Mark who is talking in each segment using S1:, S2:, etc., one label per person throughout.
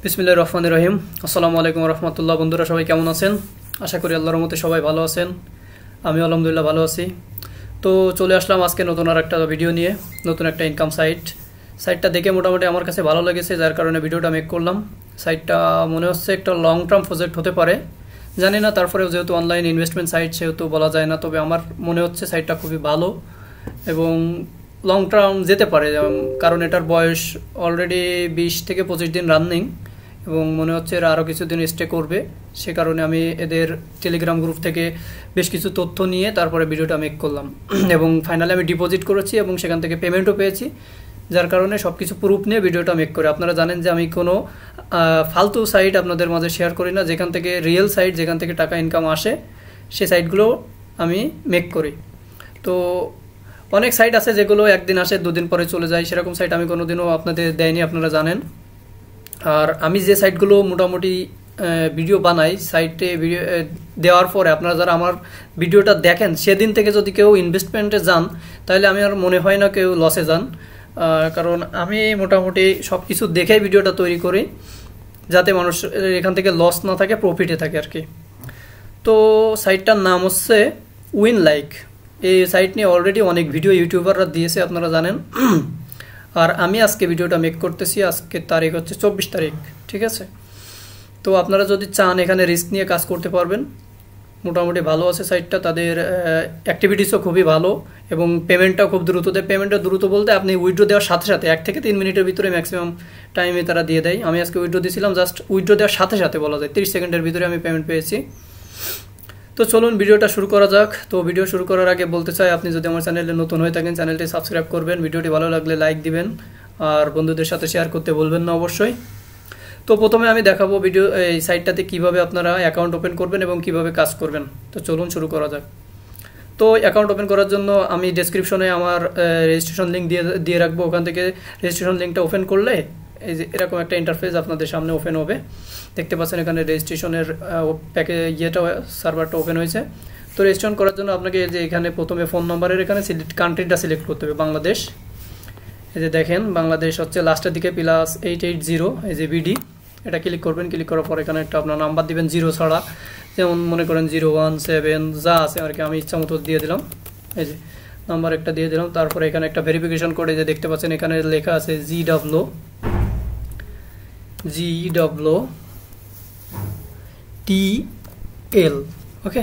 S1: বিসমিল্লাহির রহমানির রহিম। আসসালামু আলাইকুম রহমতুল্লাহ। বন্ধুরা সবাই কেমন আছেন? আশা করি আল্লাহর রহমতে সবাই ভালো আছেন। আমি আলহামদুলিল্লাহ ভালো আছি। তো চলে আসলাম আজকে নতুন আর একটা ভিডিও নিয়ে, নতুন একটা ইনকাম সাইটটা দেখে মোটামুটি আমার কাছে ভালো লেগেছে, যার কারণে ভিডিওটা মেক করলাম। সাইটটা মনে হচ্ছে একটা লং টার্ম প্রজেক্ট হতে পারে, জানি না। তারপরেও যেহেতু অনলাইন ইনভেস্টমেন্ট সাইট সেহেতু বলা যায় না, তবে আমার মনে হচ্ছে সাইটটা খুবই ভালো এবং লং টার্ম যেতে পারে, কারণ এটার বয়স অলরেডি 20 থেকে 25 দিন রানিং এবং মনে হচ্ছে এরা আরও কিছুদিন স্টে করবে। সে কারণে আমি এদের টেলিগ্রাম গ্রুপ থেকে বেশ কিছু তথ্য নিয়ে তারপরে ভিডিওটা মেক করলাম এবং ফাইনালি আমি ডিপোজিট করেছি এবং সেখান থেকে পেমেন্টও পেয়েছি, যার কারণে সব কিছু প্রুফ নিয়ে ভিডিওটা মেক করে। আপনারা জানেন যে আমি কোনো ফালতু সাইট আপনাদের মাঝে শেয়ার করি না, যেখান থেকে রিয়েল সাইট, যেখান থেকে টাকা ইনকাম আসে সেই সাইটগুলো আমি মেক করি। তো অনেক সাইট আছে যেগুলো একদিন আসে দুদিন পরে চলে যায়, সেরকম সাইট আমি কোনোদিনও আপনাদের দেয়নি, আপনারা জানেন। আর আমি যে সাইটগুলো মোটামুটি ভিডিও বানাই, সাইটে ভিডিও দেওয়ার পরে আপনারা যারা আমার ভিডিওটা দেখেন সেদিন থেকে যদি কেউ ইনভেস্টমেন্টে যান, তাহলে আমি আর মনে হয় না কেউ লসে যান, কারণ আমি মোটামুটি সব কিছু দেখেই ভিডিওটা তৈরি করি, যাতে মানুষ এখান থেকে লস না থাকে, প্রফিটে থাকে আর কি। তো সাইটটার নাম হচ্ছে winlike। এই সাইট নিয়ে অলরেডি অনেক ভিডিও ইউটিউবাররা দিয়েছে, আপনারা জানেন। আর আমি আজকে ভিডিওটা মেক করতেছি, আজকে তারিখ হচ্ছে 24 তারিখ, ঠিক আছে। তো আপনারা যদি চান এখানে রিস্ক নিয়ে কাজ করতে পারবেন, মোটামুটি ভালো আছে সাইটটা, তাদের অ্যাক্টিভিটিসও খুবই ভালো এবং পেমেন্টটাও খুব দ্রুত দেয়। পেমেন্টটা দ্রুত বলতে আপনি উইথড্র দেওয়ার সাথে সাথে 1 থেকে 3 মিনিটের ভিতরে ম্যাক্সিমাম টাইমে তারা দিয়ে দেয়। আমি আজকে উইথড্র দিয়েছিলাম, জাস্ট উইথড্র দেওয়ার সাথে সাথে বলা যায় 30 সেকেন্ডের ভিতরে আমি পেমেন্ট পেয়েছি। তো চলুন ভিডিওটা শুরু করা যাক। তো ভিডিও শুরু করার আগে বলতে চাই, আপনি যদি আমার চ্যানেলে নতুন হয়ে থাকেন চ্যানেলটি সাবস্ক্রাইব করবেন, ভিডিওটি ভালো লাগলে লাইক দিবেন আর বন্ধুদের সাথে শেয়ার করতে বলবেন না অবশ্যই। তো প্রথমে আমি দেখাবো এই সাইটটাতে কিভাবে আপনারা অ্যাকাউন্ট ওপেন করবেন এবং কিভাবে কাজ করবেন। তো চলুন শুরু করা যাক। তো অ্যাকাউন্ট ওপেন করার জন্য আমি ডেসক্রিপশনে আমার রেজিস্ট্রেশন লিঙ্ক দিয়ে রাখবো, ওখান থেকে রেজিস্ট্রেশন লিঙ্কটা ওপেন করলে এই যে এরকম একটা ইন্টারফেস আপনাদের সামনে ওপেন হবে। দেখতে পাচ্ছেন এখানে রেজিস্ট্রেশনের সার্ভারটা ওপেন হয়েছে। তো রেজিস্ট্রেশন করার জন্য আপনাকে এই যে এখানে প্রথমে ফোন নাম্বারের এখানে কান্ট্রিটা সিলেক্ট করতে হবে, বাংলাদেশ। এই যে দেখেন বাংলাদেশ হচ্ছে লাস্টের দিকে +880, এই যে বিডি, এটা ক্লিক করবেন। ক্লিক করার পর এখানে একটা আপনার নাম্বার দিবেন, 0 ছাড়া, যেমন মনে করেন 017 যা আছে আর কি, আমি ইচ্ছা মতো দিয়ে দিলাম। এই যে নাম্বার একটা দিয়ে দিলাম। তারপরে এখানে একটা ভেরিফিকেশন কোড, যে দেখতে পাচ্ছেন এখানে লেখা আছে GWTL, ওকে,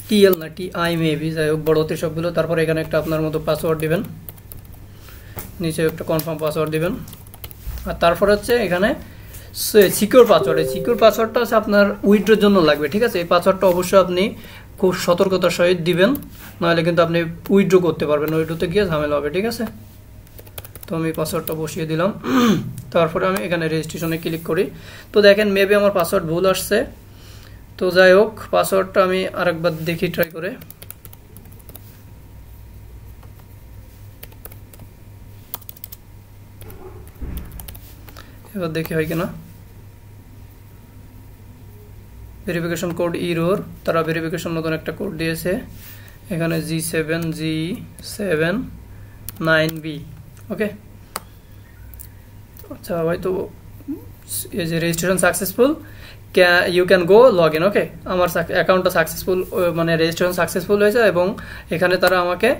S1: TL না TI মেবি, যাই হোক বড়তে সবগুলো। তারপরে এখানে একটা আপনার মতো পাসওয়ার্ড দিবেন, নিচে একটা কনফার্ম পাসওয়ার্ড দিবেন। আর তারপর হচ্ছে এখানে সিকিউর পাসওয়ার্ড। এই সিকিউর পাসওয়ার্ডটা হচ্ছে আপনার উইথড্রোর জন্য লাগবে, ঠিক আছে। এই পাসওয়ার্ডটা অবশ্যই আপনি খুব সতর্কতার সহিত দিবেন, নাহলে কিন্তু আপনি উইথড্রো করতে পারবেন, উইথড্রোতে গিয়ে ঝামেলা হবে, ঠিক আছে। তো আমি পাসওয়ার্ডটা বসিয়ে দিলাম। তারপরে আমি এখানে রেজিস্ট্রেশনে ক্লিক করি। তো দেখেন মেবি আমার পাসওয়ার্ড ভুল আসছে। তো যাই হোক, পাসওয়ার্ডটা আমি আরেকবার দেখি, ট্রাই করে। এবার দেখি হয় কিনা। ভেরিফিকেশন কোড ইরোর, তারা ভেরিফিকেশন নতুন একটা কোড দিয়েছে এখানে, G7G79B, ওকে। আচ্ছা ভাই, তো এই যে registration successful, you can go log in, okay. আমার অ্যাকাউন্টটা সাকসেসফুল, মানে রেজিস্ট্রেশন সাকসেসফুল হয়েছে এবং এখানে তারা আমাকে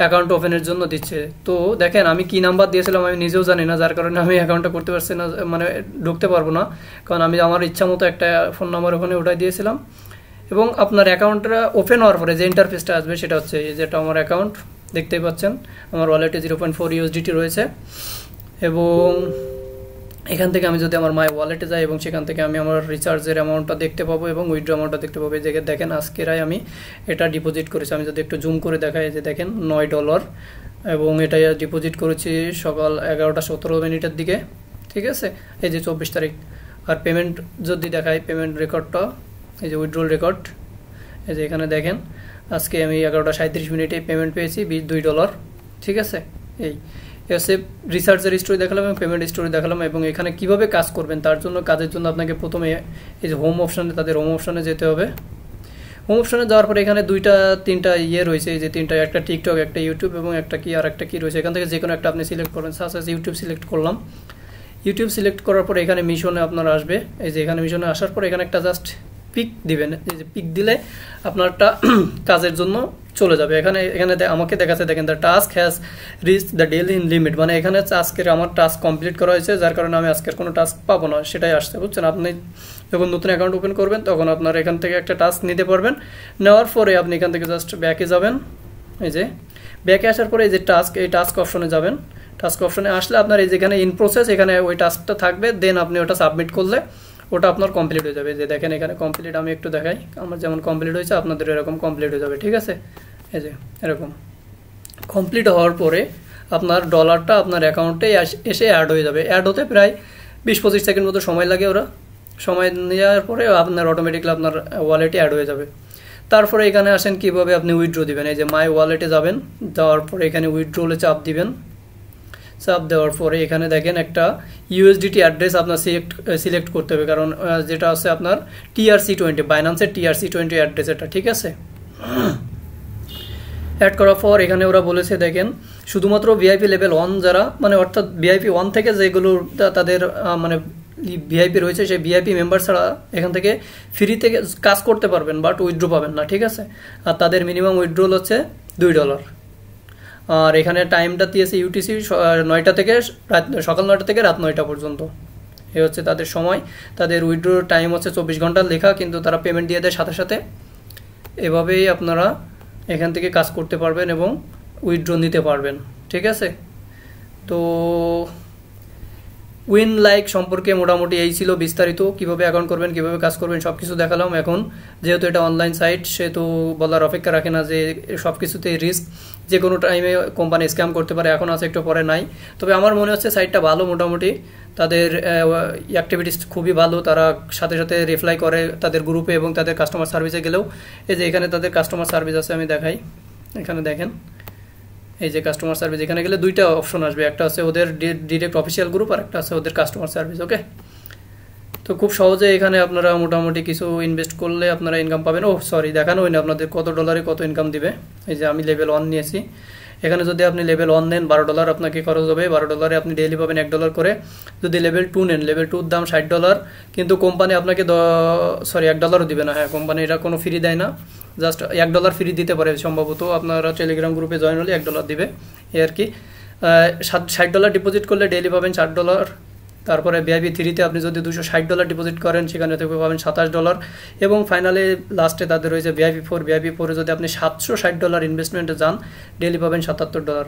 S1: অ্যাকাউন্ট ওপেনের জন্য দিচ্ছে। তো দেখেন আমি কি নাম্বার দিয়েছিলাম আমি নিজেও জানি না, যার কারণে আমি অ্যাকাউন্টটা করতে পারছি না, মানে ঢুকতে পারবো না, কারণ আমি আমার ইচ্ছা মতো একটা ফোন নাম্বার ওখানে উঠাই দিয়েছিলাম। এবং আপনার অ্যাকাউন্টটা ওপেন হওয়ার পরে যে ইন্টারফেসটা আসবে সেটা হচ্ছে যেটা আমার অ্যাকাউন্ট, দেখতেই পাচ্ছেন আমার ওয়ালেটে 0.4 USDT রয়েছে। এবং এখান থেকে আমি যদি আমার মাই ওয়ালেটে যাই এবং সেখান থেকে আমি আমার রিচার্জের অ্যামাউন্টটা দেখতে পাবো এবং উইথড্র অ্যামাউন্টটা দেখতে পাবো। এই যে দেখেন আজকেরাই আমি এটা ডিপোজিট করেছি, আমি যদি একটু জুম করে দেখাই, যে দেখেন $9 এবং এটা ডিপোজিট করেছি সকাল 11:17 দিকে, ঠিক আছে। এই যে 24 তারিখ। আর পেমেন্ট যদি দেখাই, পেমেন্ট রেকর্ডটা, এই যে উইথড্রল রেকর্ড, এই যে এখানে দেখেন আজকে আমি 11:37 পেমেন্ট পেয়েছি $2, ঠিক আছে। এই এসে রিসার্চের স্টোরি দেখালাম এবং পেমেন্ট স্টোরি দেখালাম। এবং এখানে কিভাবে কাজ করবেন তার জন্য, কাজের জন্য আপনাকে প্রথমে এই যে হোম অপশানে, তাদের হোম অপশানে যেতে হবে। হোম অপশানে যাওয়ার পরে এখানে 2-3টা রয়েছে, এই যে 3টা, একটা টিকটক, একটা ইউটিউব এবং একটা কি আর একটা কি রয়েছে। এখান থেকে যে কোনো একটা আপনি সিলেক্ট করবেন। সাপোজ ইউটিউব সিলেক্ট করলাম। ইউটিউব সিলেক্ট করার পরে এখানে মিশনে আপনার আসবে, এই যে এখানে মিশনে আসার পরে এখানে একটা জাস্ট পিক দিবেন, এই যে পিক দিলে আপনারটা কাজের জন্য চলে যাবে। এখানে আমাকে দেখাচ্ছে, দেখেন the task has reach the daily in limit, মানে এখানে আজকের আমার টাস্ক কমপ্লিট করা হয়েছে, যার কারণে আমি আজকের কোনো টাস্ক পাবো না, সেটাই আসছে, বুঝছেন। আপনি যখন নতুন অ্যাকাউন্ট ওপেন করবেন তখন আপনার এখান থেকে একটা টাস্ক নিতে পারবেন। নেওয়ার পরে আপনি এখান থেকে জাস্ট ব্যাকে যাবেন, এই যে ব্যাকে আসার পরে এই যে টাস্ক, এই টাস্ক অপশনে যাবেন। টাস্ক অপশনে আসলে আপনার এই যেখানে ইন প্রসেস, এখানে ওই টাস্কটা থাকবে, দেন আপনি ওটা সাবমিট করলে ওটা আপনার কমপ্লিট হয়ে যাবে। যে দেখেন এখানে কমপ্লিট, আমি একটু দেখাই, আমার যেমন কমপ্লিট হয়েছে আপনাদের এরকম কমপ্লিট হয়ে যাবে, ঠিক আছে। এই যে এরকম কমপ্লিট হওয়ার পরে আপনার ডলারটা আপনার অ্যাকাউন্টে এসে অ্যাড হয়ে যাবে। অ্যাড হতে প্রায় 20-25 সেকেন্ড মতো সময় লাগে, ওরা সময় নেওয়ার পরে আপনার অটোমেটিকলি আপনার ওয়ালেটে অ্যাড হয়ে যাবে। তারপরে এখানে আসেন কিভাবে আপনি উইথড্র দিবেন, এই যে মাই ওয়ালেটে যাবেন, যাওয়ার পরে এখানে উইথড্রলে চাপ দিবেন। চাপ দেওয়ার পরে এখানে দেখেন একটা ইউএসডিটি অ্যাড্রেস আপনার সিলেক্ট করতে হবে, কারণ যেটা আছে আপনার TRC20, বাইন্যান্সের TRC20 অ্যাড্রেস এটা, ঠিক আছে। অ্যাড করার পর এখানে ওরা বলেছে দেখেন শুধুমাত্র ভিআইপি লেভেল 1 যারা, মানে অর্থাৎ ভিআইপি 1 থেকে যেগুলো তাদের মানে ভিআইপি রয়েছে, সেই ভিআইপি মেম্বার ছাড়া এখান থেকে ফ্রি থেকে কাজ করতে পারবেন, বাট উইথড্র পাবেন না, ঠিক আছে। আর তাদের মিনিমাম উইথড্রল হচ্ছে $2। আর এখানে টাইমটা দিয়েছে ইউটিসি 9টা থেকে সকাল 9টা থেকে রাত 9টা পর্যন্ত, এই হচ্ছে তাদের সময়। তাদের উইথড্র টাইম হচ্ছে 24 ঘন্টার লেখা, কিন্তু তারা পেমেন্ট দিয়ে দেয় সাথে সাথে। এভাবেই আপনারা এখান থেকে কাজ করতে পারবেন এবং উইথড্র নিতে পারবেন, ঠিক আছে। তো winlike সম্পর্কে মোটামুটি এই ছিল বিস্তারিত, কিভাবে অ্যাকাউন্ট করবেন, কিভাবে কাজ করবেন, সব কিছু দেখালাম। এখন যেহেতু এটা অনলাইন সাইট, সে তো বলার অপেক্ষা রাখে না যে সব কিছুতেই রিস্ক, যে কোনো টাইমে কোম্পানি স্ক্যাম করতে পারে, এখন আছে একটু পরে নাই। তবে আমার মনে হচ্ছে সাইটটা ভালো, মোটামুটি তাদের অ্যাক্টিভিটিস খুবই ভালো, তারা সাথে সাথে রিপ্লাই করে তাদের গ্রুপে এবং তাদের কাস্টমার সার্ভিসে গেলেও। এই যে এখানে তাদের কাস্টমার সার্ভিস আছে, আমি দেখাই, এখানে দেখেন এই যে কাস্টমার সার্ভিস, এখানে গেলে দুইটা অপশন আসবে, একটা আছে ওদের ডিরেক্ট অফিসিয়াল গ্রুপ আর একটা আছে ওদের কাস্টমার সার্ভিস, ওকে। তো খুব সহজে এখানে আপনারা মোটামুটি কিছু ইনভেস্ট করলে আপনারা ইনকাম পাবেন। ও সরি, দেখানো হয় না আপনাদের কত ডলারে কত ইনকাম দিবে। এই যে আমি লেভেল 1 নিয়েছি, এখানে যদি আপনি লেভেল 1 নেন $12 আপনাকে খরচ হবে, $12 আপনি ডেইলি পাবেন $1 করে। যদি লেভেল 2 নেন, লেভেল 2 দাম $60, কিন্তু কোম্পানি আপনাকে $1 দিবে না, হ্যাঁ কোম্পানি এটা কোনো ফ্রি দেয় না, জাস্ট $1 ফ্রি দিতে পারে সম্ভবত, আপনারা টেলিগ্রাম গ্রুপে জয়েন হলে $1 দিবে, এই আর কি। $60 ডিপোজিট করলে ডেইলি পাবেন $60। তারপরে ভিআইপি 3-তে আপনি যদি $260 ডিপোজিট করেন, সেখানে থেকে পাবেন $27। এবং ফাইনালি লাস্টে তাদের রয়েছে ভিআইপি 4 যদি আপনি $760 ইনভেস্টমেন্টে যান, ডেইলি পাবেন $77,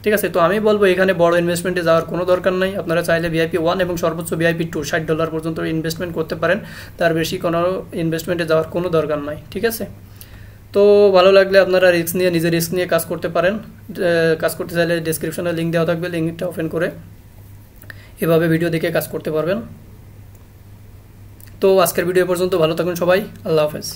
S1: ঠিক আছে। তো আমি বলবো এখানে বড় ইনভেস্টমেন্টে যাওয়ার কোনো দরকার নাই, আপনারা চাইলে ভিআইপি 1 এবং সর্বোচ্চ ভিআইপি 2 $60 পর্যন্ত ইনভেস্টমেন্ট করতে পারেন, তার বেশি কোনো ইনভেস্টমেন্টে যাওয়ার কোনো দরকার নাই, ঠিক আছে। তো ভালো লাগলে আপনারা নিজের রিস্ক নিয়ে কাজ করতে পারেন। কাজ করতে চাইলে ডেসক্রিপশনে লিঙ্ক দেওয়া থাকবে, লিঙ্কটা ওপেন করে এভাবে ভিডিও দেখে কাজ করতে পারবেন। তো আজকের ভিডিও পর্যন্ত, ভালো থাকুন সবাই, আল্লাহ হাফেজ।